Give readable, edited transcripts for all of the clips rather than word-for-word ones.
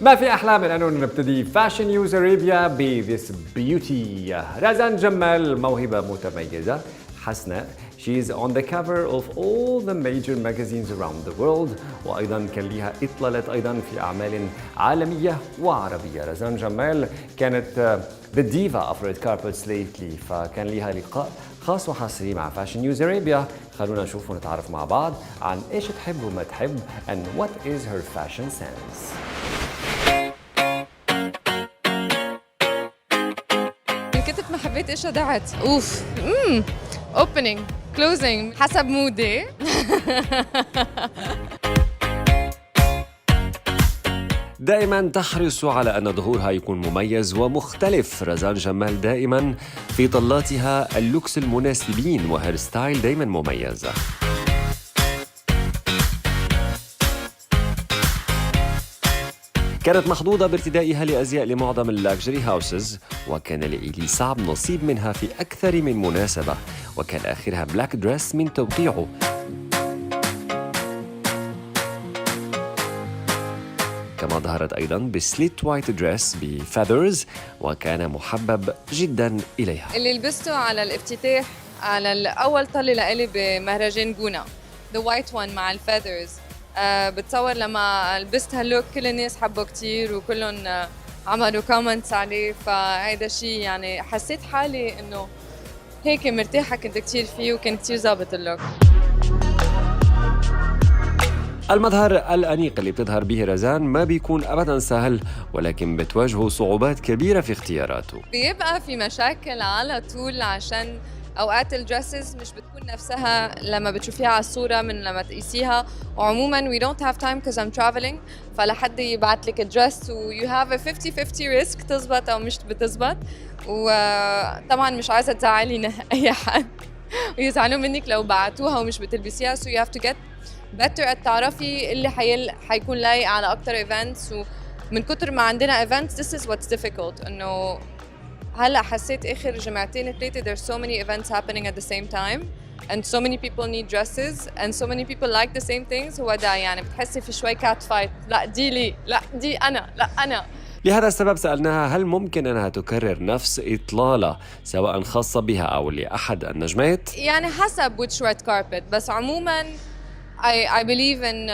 ما في أحلى من أنه نبتدي فاشن نيوز أرابيا بذيس بيوتي. رزان جمال موهبة متميزة. حسناء she's on the cover of all the major magazines around the world، وأيضا كان لها إطلالات أيضا في أعمال عالمية وعربية. رزان جمال كانت the diva of red carpets lately، فكان لها لقاء خاص وحصري مع فاشن نيوز أرابيا. خلونا نشوف ونتعرف مع بعض عن إيش تحب وما تحب and what is her fashion sense. كنت ما حبيت ايش دعت opening closing حسب مودي. دائما تحرص على أن ظهورها يكون مميز ومختلف. رزان جمال دائما في طلاتها اللوكس المناسبين وهير ستايل دائما مميزة. كانت محظوظة بارتدائها لأزياء لمعظم اللاكجري هاوسز، وكان لإيلي صعب نصيب منها في أكثر من مناسبة، وكان آخرها بلاك دريس من توقيعه. كما ظهرت أيضاً بسليت وايت دريس بفيذرز، وكان محبب جداً إليها. اللي لبسته على الافتتاح على الأول طلة لإلي بمهرجان جونا the white one مع الفيذرز. بتصور لما لبست هاللوك كل الناس حبوا كتير وكلهم عملوا كومنتس عليه، فهيدا شيء يعني حسيت حالي إنه هيك مرتاحة كنت كتير فيه وكان كتير ظابط اللوك. المظهر الأنيق اللي بتظهر به رزان ما بيكون أبداً سهل، ولكن بتواجهه صعوبات كبيرة في اختياراته. بيبقى في مشاكل على طول عشان أوقات الدريسز مش بتكون نفسها لما بتشوفيها على الصورة من لما تقيسيها، وعموماً we don't have time because I'm traveling، فلحد يبعت لك الدريس و you have a 50-50 risk تزبط أو مش بتزبط. وطبعاً مش عايزة تزعلي أي حد ويزعلوا منك لو بعتوها ومش بتلبسيها، so you have to get better تعرفي اللي حيكون لايق على أكتر events. ومن كتر ما عندنا events this is what's difficult، إنه هلا حسيت آخر جمعتين ثلاثة there's so many events happening at the same time and so many people need dresses and so many people like the same things. هو ده يعني بتحسي في شوي cat fight، لا دي لي، لا دي أنا، لا أنا. لهذا السبب سألناها هل ممكن أنها تكرر نفس إطلالة سواء خاصة بها أو لأحد النجمات؟ يعني حسب which red carpet، بس عموماً I believe in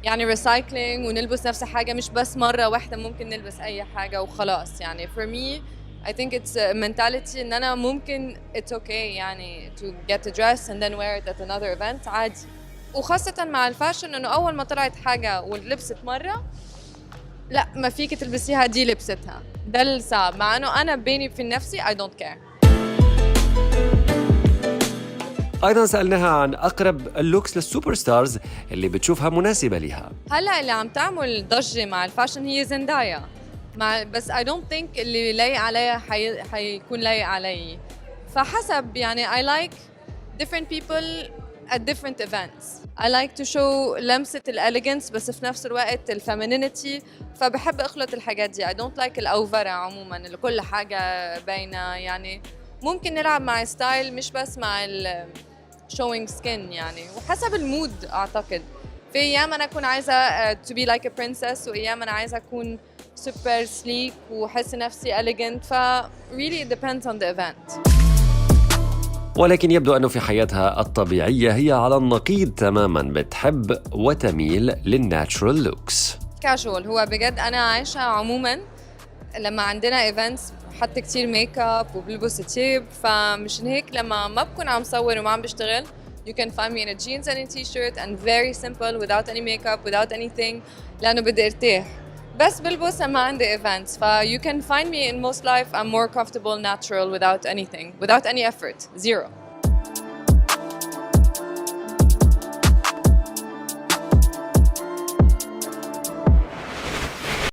يعني recycling ونلبس نفس الحاجة، مش بس مرة واحدة ممكن نلبس أي حاجة وخلاص. يعني for me I think it's a mentality إن أنا ممكن it's okay يعني to get a dress and then wear it at another event عادي. وخاصة مع الفاشن إنه أول ما طلعت حاجة ولبست مرة لا ما فيك تلبسيها دي لبستها، ده الصعب، مع إنه أنا بيني في نفسي I don't care. أيضاً سألناها عن أقرب اللوكس للسوبر ستارز اللي بتشوفها مناسبة لها. هلا اللي عم تعمل ضجة مع الفاشن هي زندايا، بس I don't think اللي لايق عليها حيكون لايق علي. فحسب يعني I like different people at different events. I like to show لمسة الاليجنس بس في نفس الوقت الفيمينينيتي، فبحب اخلط الحاجات دي. I don't like الأوفرة عموما اللي كل حاجة باينة. يعني ممكن نلعب مع ستايل مش بس مع showing skin يعني، وحسب المود أعتقد. في أيام أنا أكون عايزة to be like a princess، وأيام أنا عايزة أكون super sleek وحس نفسي elegant، ف really it depends on the event. ولكن يبدو أنه في حياتها الطبيعية هي على النقيض تماماً، بتحب وتميل للناتشورال لوكس. casual هو بجد أنا عايشة عموماً لما عندنا events حتى كتير ميك اب وبلبس تيب، فمشان هيك لما ما بكون عم صور وما عم بشتغل you can find me in a jeans and a t-shirt and very simple without any makeup without anything، لأنه بدي ارتاح. بس بلبس لما عندي events، you can find me in most life I'm more comfortable natural without anything without any effort zero.